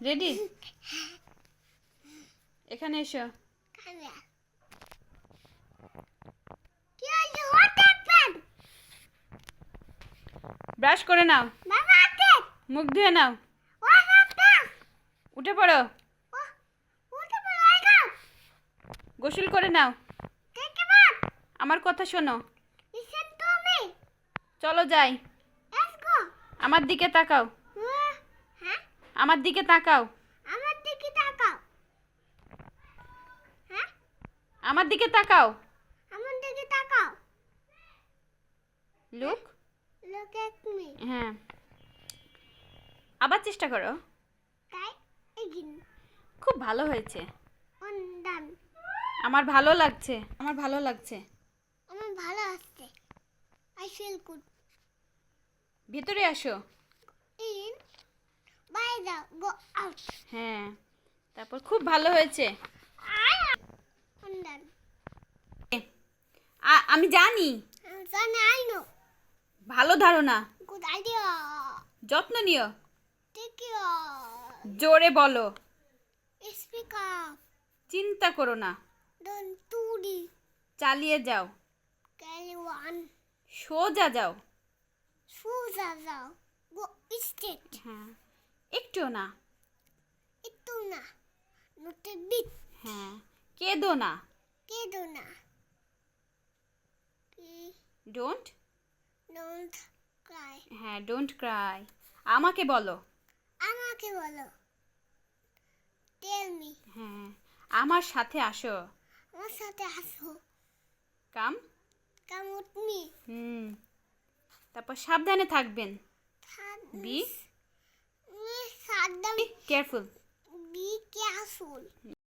Ready? এখানে এসো। Brush করে নাও, মুখ ধুয়ে নাও, উঠে পড়ো, গোসল করে নাও। আমার কথা শোনো, চলো যাই। আমার দিকে তাকাও, আমার দিকে তাকাও, আমার দিকে তাকাও। লুক। হ্যাঁ, আবার চেষ্টা করো। খুব ভালো হয়েছে। আমার ভালো লাগছে, আমার ভালো লাগছে। ভেতরে আসো। হ্যাঁ, তারপর খুব ভালো হয়েছে। আমি জানি, ভালো ধারণা, যত্ন নিও, জোরে বলো, চিন্তা করো না, চালিয়ে যাও, সোজা যাও। হ্যাঁ, একটুও না। হ্যাঁ, কেঁদো না। ডোন্ট। হ্যাঁ, ডোন্ট ক্রাই। আমাকে বলো। হ্যাঁ, আমার সাথে আসো। কাম। তারপর সাবধানে থাকবেন। Be careful.